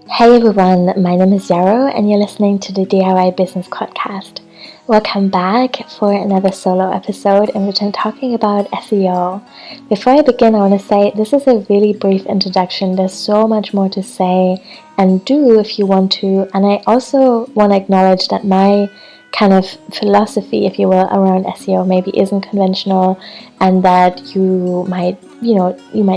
Hey everyone, my name is Yarrow and you're listening to the DIY Business Podcast. Welcome back for another solo episode in which I'm talking about SEO. Before I begin, I want to say this is a really brief introduction. There's so much more to say and do if you want to, and I also want to acknowledge that my kind of philosophy, if you will, around SEO maybe isn't conventional, and that you might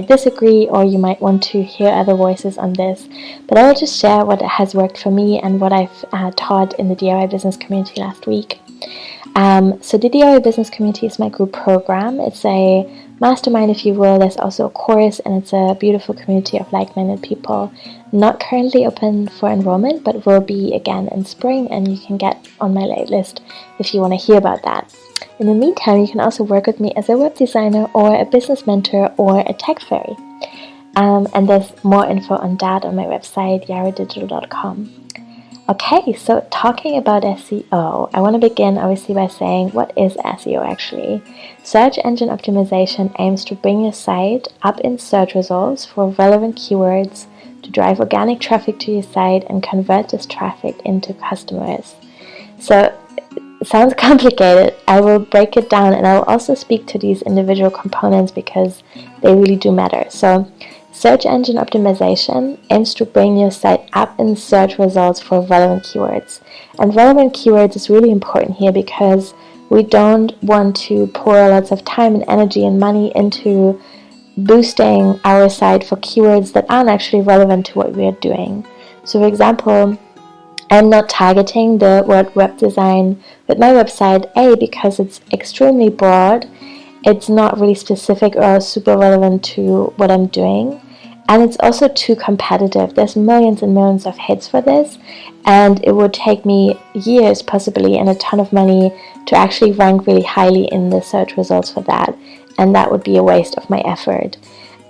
disagree or you might want to hear other voices on this. But I will just share what has worked for me and what I've taught in the DIY business community last week. So the DIY business community is my group program. It's a mastermind, if you will. There's also a course, and it's a beautiful community of like-minded people. Not currently open for enrollment, but will be again in spring, and you can get on my list if you want to hear about that. In the meantime, you can also work with me as a web designer or a business mentor or a tech fairy. And there's more info on that on my website, yarrowdigital.com. Okay, so talking about SEO, I want to begin obviously by saying, what is SEO actually? Search engine optimization aims to bring your site up in search results for relevant keywords to drive organic traffic to your site and convert this traffic into customers. So it sounds complicated. I will break it down, and I will also speak to these individual components because they really do matter. So search engine optimization aims to bring your site up in search results for relevant keywords. And relevant keywords is really important here because we don't want to pour lots of time and energy and money into boosting our site for keywords that aren't actually relevant to what we are doing. So for example, I'm not targeting the word web design with my website, because it's extremely broad. It's not really specific or super relevant to what I'm doing. And it's also too competitive. There's millions and millions of hits for this, and it would take me years possibly and a ton of money to actually rank really highly in the search results for that, and that would be a waste of my effort.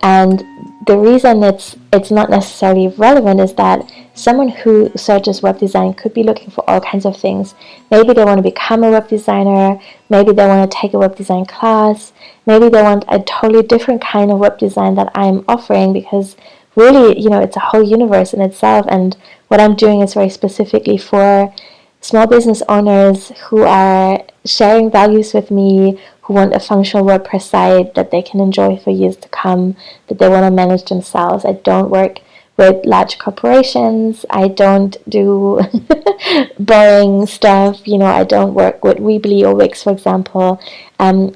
And the reason it's not necessarily relevant is that someone who searches web design could be looking for all kinds of things. Maybe they want to become a web designer, maybe they want to take a web design class, maybe they want a totally different kind of web design that I'm offering, because really, it's a whole universe in itself, and what I'm doing is very specifically for small business owners who are sharing values with me, who want a functional WordPress site that they can enjoy for years to come, that they want to manage themselves. I don't work with large corporations. I don't do boring stuff. I don't work with Weebly or Wix, for example.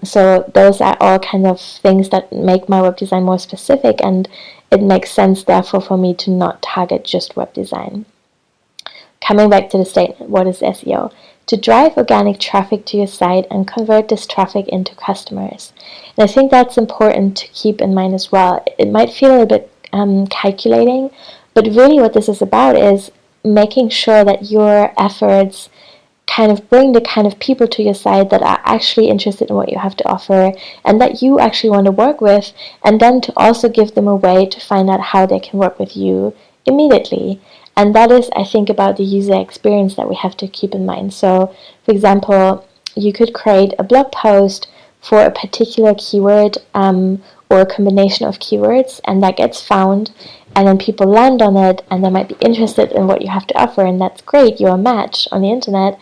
So those are all kind of things that make my web design more specific, and it makes sense, therefore, for me to not target just web design. Coming back to the statement, what is SEO? To drive organic traffic to your site and convert this traffic into customers. And I think that's important to keep in mind as well. It might feel a bit calculating, but really what this is about is making sure that your efforts kind of bring the kind of people to your site that are actually interested in what you have to offer and that you actually want to work with, and then to also give them a way to find out how they can work with you immediately. And that is, I think, about the user experience that we have to keep in mind. So, for example, you could create a blog post for a particular keyword or a combination of keywords, and that gets found, and then people land on it, and they might be interested in what you have to offer, and that's great, you're a match on the internet.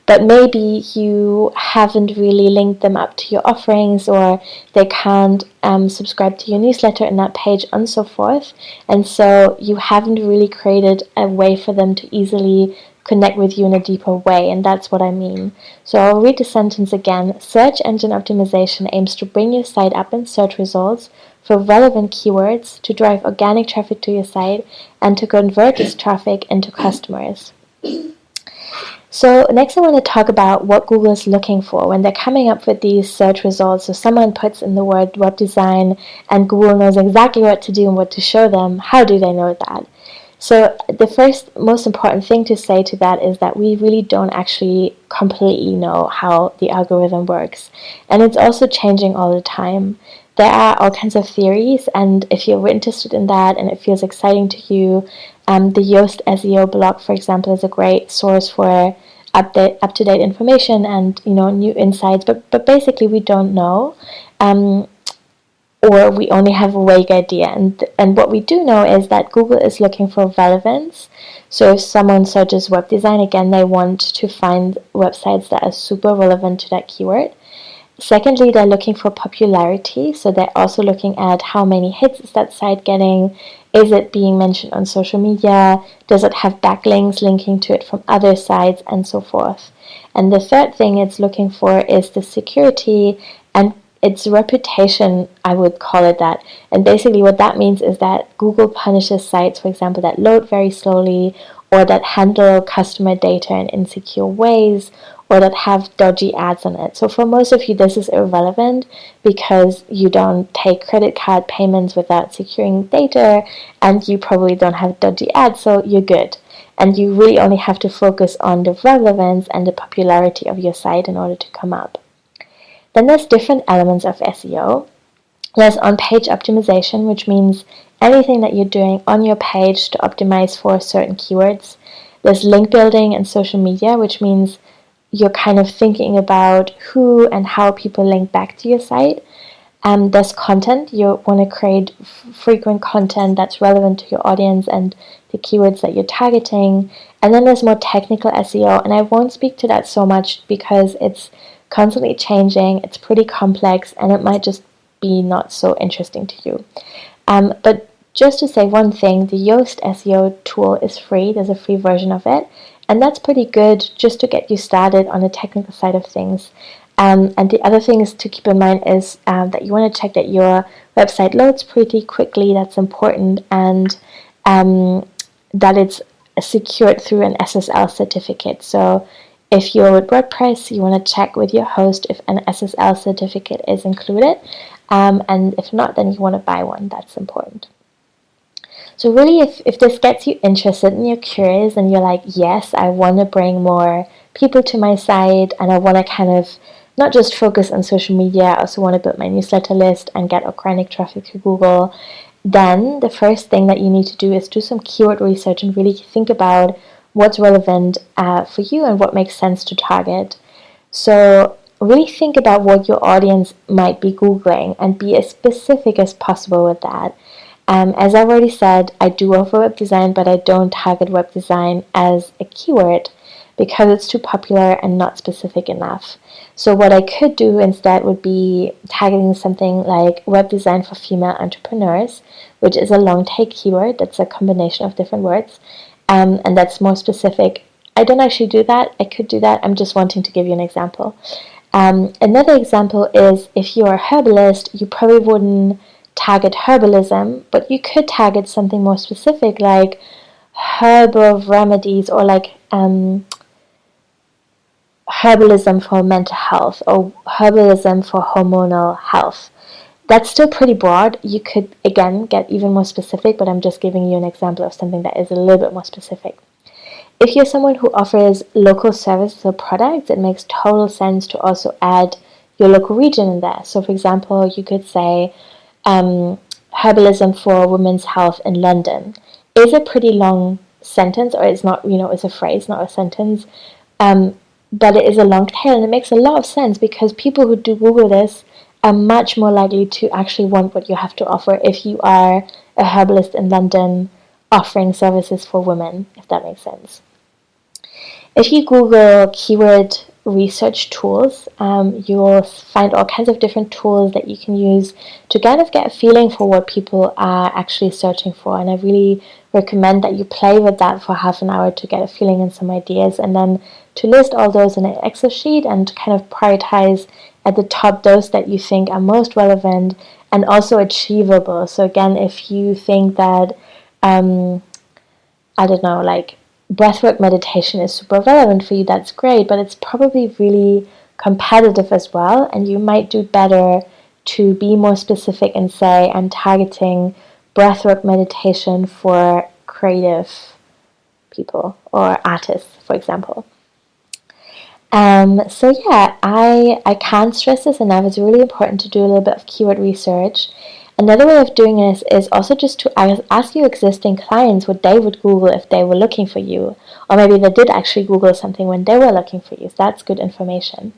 But maybe you haven't really linked them up to your offerings, or they can't subscribe to your newsletter in that page, and so forth. And so you haven't really created a way for them to easily connect with you in a deeper way, and that's what I mean. So I'll read the sentence again. Search engine optimization aims to bring your site up in search results for relevant keywords to drive organic traffic to your site and to convert this traffic into customers. So next I want to talk about what Google is looking for when they're coming up with these search results. So someone puts in the word web design and Google knows exactly what to do and what to show them. How do they know that? So the first most important thing to say to that is that we really don't actually completely know how the algorithm works. And it's also changing all the time. There are all kinds of theories, and if you're interested in that and it feels exciting to you, the Yoast SEO blog, for example, is a great source for up-to-date information and new insights. But basically, we don't know. or we only have a vague idea. And what we do know is that Google is looking for relevance. So if someone searches web design, again, they want to find websites that are super relevant to that keyword. Secondly, they're looking for popularity. So they're also looking at how many hits is that site getting. Is it being mentioned on social media? Does it have backlinks linking to it from other sites, and so forth? And the third thing it's looking for is the security and its reputation, I would call it that. And basically what that means is that Google punishes sites, for example, that load very slowly, or that handle customer data in insecure ways, or that have dodgy ads on it. So for most of you, this is irrelevant because you don't take credit card payments without securing data, and you probably don't have dodgy ads, so you're good. And you really only have to focus on the relevance and the popularity of your site in order to come up. Then there's different elements of SEO. There's on-page optimization, which means anything that you're doing on your page to optimize for certain keywords. There's link building and social media, which means you're kind of thinking about who and how people link back to your site. There's content. You want to create frequent content that's relevant to your audience and the keywords that you're targeting. And then there's more technical SEO, and I won't speak to that so much because it's constantly changing, it's pretty complex, and it might just be not so interesting to you. But just to say one thing, the Yoast SEO tool is free. There's a free version of it, and that's pretty good just to get you started on the technical side of things. And the other things to keep in mind is that you want to check that your website loads pretty quickly. That's important, and that it's secured through an SSL certificate. So if you're with WordPress, you want to check with your host if an SSL certificate is included, and if not, then you want to buy one. That's important. So really, if this gets you interested and you're curious and you're like, yes, I want to bring more people to my site, and I want to kind of not just focus on social media, I also want to build my newsletter list and get organic traffic to Google, then the first thing that you need to do is do some keyword research and really think about what's relevant for you and what makes sense to target. So really think about what your audience might be Googling and be as specific as possible with that. As I've already said, I do offer web design, but I don't target web design as a keyword because it's too popular and not specific enough. So what I could do instead would be targeting something like web design for female entrepreneurs, which is a long tail keyword. That's a combination of different words. And that's more specific. I don't actually do that. I could do that. I'm just wanting to give you an example. Another example is if you're a herbalist, you probably wouldn't target herbalism, but you could target something more specific like herbal remedies, or like herbalism for mental health, or herbalism for hormonal health. That's still pretty broad. You could, again, get even more specific, but I'm just giving you an example of something that is a little bit more specific. If you're someone who offers local services or products, it makes total sense to also add your local region in there. So, for example, you could say herbalism for women's health in London. Is a pretty long sentence, or it's not, it's a phrase, not a sentence, but it is a long tail, and it makes a lot of sense because people who do Google this are much more likely to actually want what you have to offer if you are a herbalist in London offering services for women, if that makes sense. If you Google keyword research tools, you'll find all kinds of different tools that you can use to kind of get a feeling for what people are actually searching for. And I really recommend that you play with that for half an hour to get a feeling and some ideas, and then to list all those in an Excel sheet and to kind of prioritize at the top those that you think are most relevant and also achievable. So again, if you think that, like breathwork meditation is super relevant for you, that's great, but it's probably really competitive as well, and you might do better to be more specific and say, I'm targeting breathwork meditation for creative people or artists, for example. So yeah, I can't stress this enough. It's really important to do a little bit of keyword research. Another way of doing this is also just to ask your existing clients what they would Google if they were looking for you. Or maybe they did actually Google something when they were looking for you. So that's good information.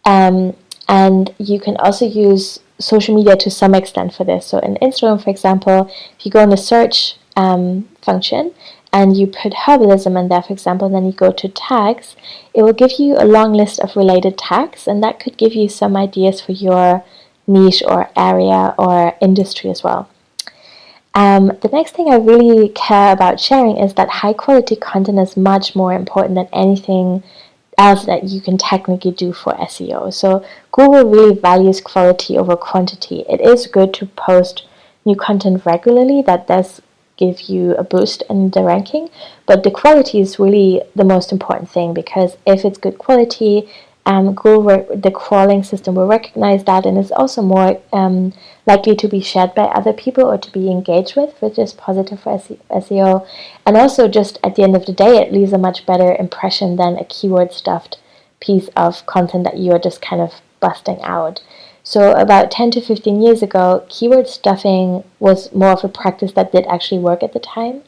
And you can also use social media to some extent for this. So in Instagram, for example, if you go in the search function and you put herbalism in there, for example, and then you go to tags, it will give you a long list of related tags, and that could give you some ideas for your niche or area or industry as well. The next thing I really care about sharing is that high quality content is much more important than anything else that you can technically do for SEO. So Google really values quality over quantity. It is good to post new content regularly. That does give you a boost in the ranking, but the quality is really the most important thing, because if it's good quality, Google, the crawling system will recognize that, and it's also more likely to be shared by other people or to be engaged with, which is positive for SEO. And also, just at the end of the day, it leaves a much better impression than a keyword stuffed piece of content that you are just kind of busting out. So about 10 to 15 years ago, keyword stuffing was more of a practice that did actually work at the time.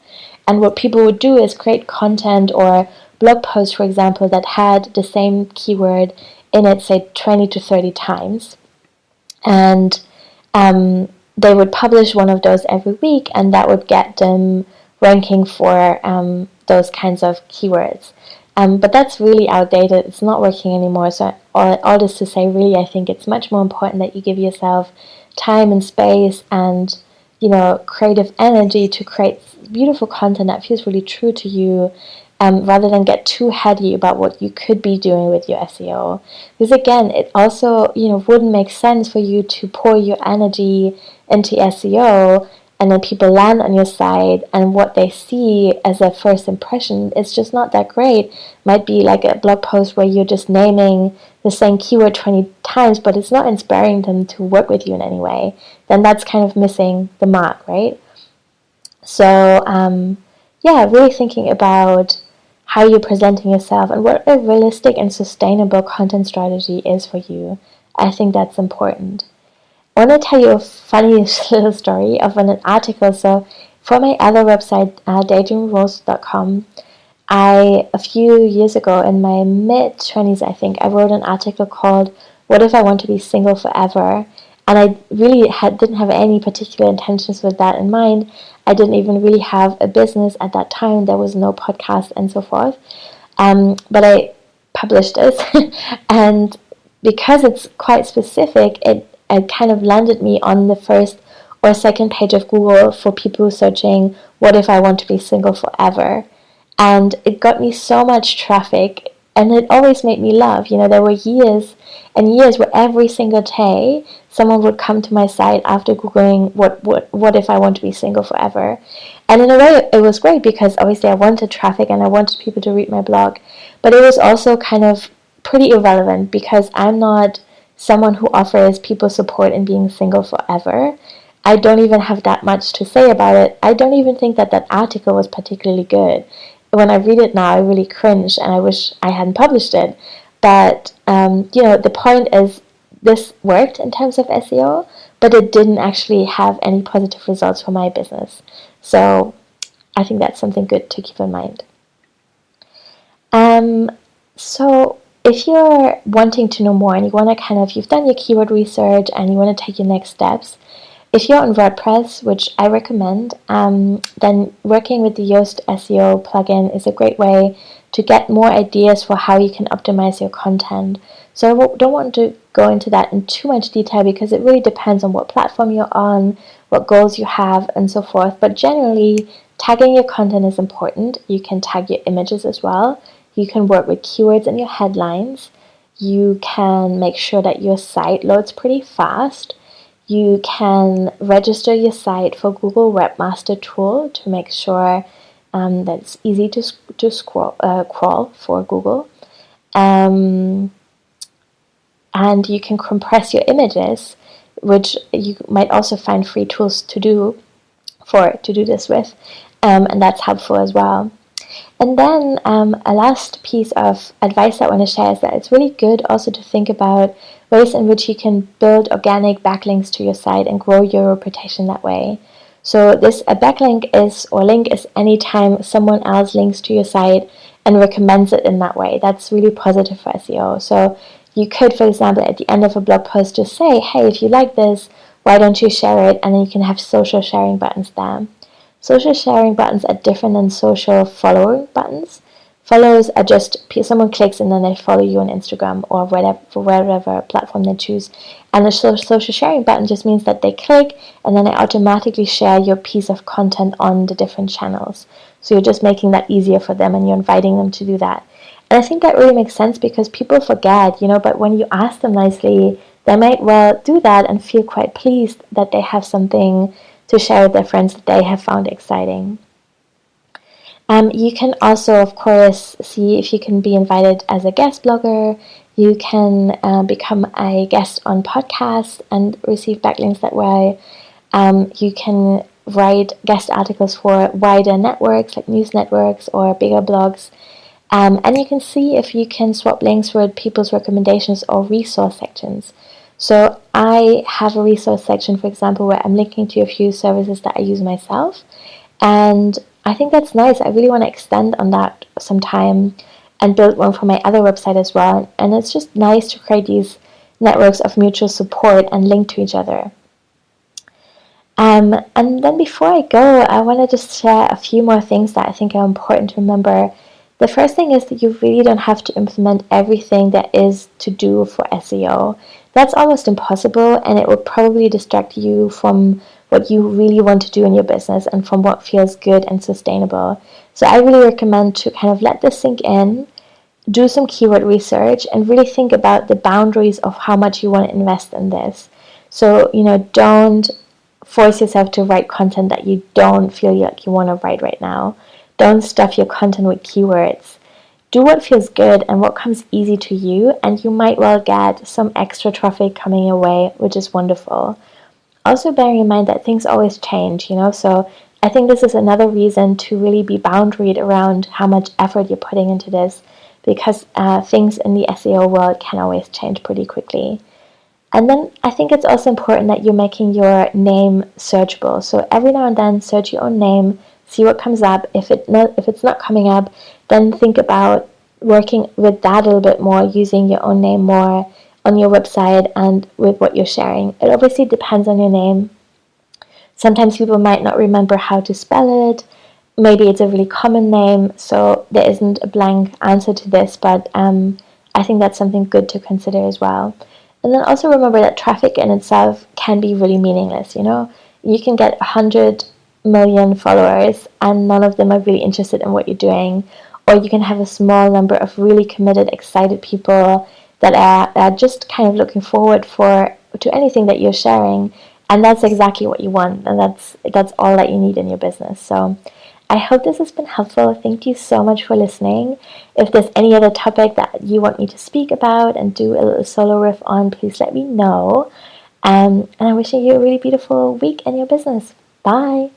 And what people would do is create content or blog posts, for example, that had the same keyword in it, say 20 to 30 times. And they would publish one of those every week, and that would get them ranking for those kinds of keywords. But that's really outdated. It's not working anymore. So all this to say, really, I think it's much more important that you give yourself time and space and, creative energy to create beautiful content that feels really true to you, rather than get too heady about what you could be doing with your SEO. Because again, it also, wouldn't make sense for you to pour your energy into SEO and then people land on your site and what they see as a first impression is just not that great. Might be like a blog post where you're just naming the same keyword 20 times, but it's not inspiring them to work with you in any way. Then that's kind of missing the mark, right? So, really thinking about how you're presenting yourself and what a realistic and sustainable content strategy is for you. I think that's important. I want to tell you a funny little story of an article. So for my other website, daydreamrose.com, a few years ago in my mid-20s, I think, I wrote an article called "What If I Want to Be Single Forever?" And I really didn't have any particular intentions with that in mind. I didn't even really have a business at that time. There was no podcast and so forth. But I published it. And because it's quite specific, it kind of landed me on the first or second page of Google for people searching, "What if I want to be single forever?" And it got me so much traffic, and it always made me laugh. There were years and years where every single day someone would come to my site after Googling what if I want to be single forever. And in a way, it was great because obviously I wanted traffic and I wanted people to read my blog. But it was also kind of pretty irrelevant because I'm not someone who offers people support in being single forever. I don't even have that much to say about it. I don't even think that article was particularly good. When I read it now, I really cringe and I wish I hadn't published it. But, the point is this worked in terms of SEO, but it didn't actually have any positive results for my business. So I think that's something good to keep in mind. So if you're wanting to know more and you want to you've done your keyword research and you want to take your next steps, if you're on WordPress, which I recommend, then working with the Yoast SEO plugin is a great way to get more ideas for how you can optimize your content. So I don't want to go into that in too much detail because it really depends on what platform you're on, what goals you have, and so forth. But generally, tagging your content is important. You can tag your images as well. You can work with keywords in your headlines. You can make sure that your site loads pretty fast. You can register your site for Google Webmaster Tool to make sure that it's easy to crawl for Google. And you can compress your images, which you might also find free tools to do this with, and that's helpful as well. And then a last piece of advice I want to share is that it's really good also to think about ways in which you can build organic backlinks to your site and grow your reputation that way. So a backlink link is anytime someone else links to your site and recommends it in that way. That's really positive for SEO. So you could, for example, at the end of a blog post just say, hey, if you like this, why don't you share it? And then you can have social sharing buttons there. Social sharing buttons are different than social following buttons. Follows are just someone clicks and then they follow you on Instagram or whatever platform they choose. And the social sharing button just means that they click and then they automatically share your piece of content on the different channels. So you're just making that easier for them and you're inviting them to do that. And I think that really makes sense because people forget, but when you ask them nicely, they might well do that and feel quite pleased that they have something to share with their friends that they have found exciting. You can also, of course, see if you can be invited as a guest blogger. You can become a guest on podcasts and receive backlinks that way. You can write guest articles for wider networks like news networks or bigger blogs. And you can see if you can swap links with people's recommendations or resource sections. So I have a resource section, for example, where I'm linking to a few services that I use myself. And I think that's nice. I really want to extend on that sometime and build one for my other website as well. And it's just nice to create these networks of mutual support and link to each other. And then before I go, I want to just share a few more things that I think are important to remember. The first thing is that you really don't have to implement everything there is to do for SEO. That's almost impossible, and it will probably distract you from what you really want to do in your business and from what feels good and sustainable. So I really recommend to kind of let this sink in, do some keyword research, and really think about the boundaries of how much you want to invest in this. So, don't force yourself to write content that you don't feel like you want to write right now. Don't stuff your content with keywords. Do what feels good and what comes easy to you, and you might well get some extra traffic coming your way, which is wonderful. Also bearing in mind that things always change, so I think this is another reason to really be boundaried around how much effort you're putting into this, because things in the SEO world can always change pretty quickly. And then I think it's also important that you're making your name searchable. So every now and then search your own name, see what comes up. If it's not coming up, then think about working with that a little bit more, using your own name more on your website and with what you're sharing. It obviously depends on your name. Sometimes people might not remember how to spell it. Maybe it's a really common name, so there isn't a blank answer to this, but I think that's something good to consider as well. And then also remember that traffic in itself can be really meaningless, You can get 100 million followers and none of them are really interested in what you're doing. Or you can have a small number of really committed, excited people that are just kind of looking forward to anything that you're sharing, and that's exactly what you want, and that's all that you need in your business. So I hope this has been helpful. Thank you so much for listening. If there's any other topic that you want me to speak about and do a little solo riff on, please let me know. And I'm wishing you a really beautiful week in your business. Bye.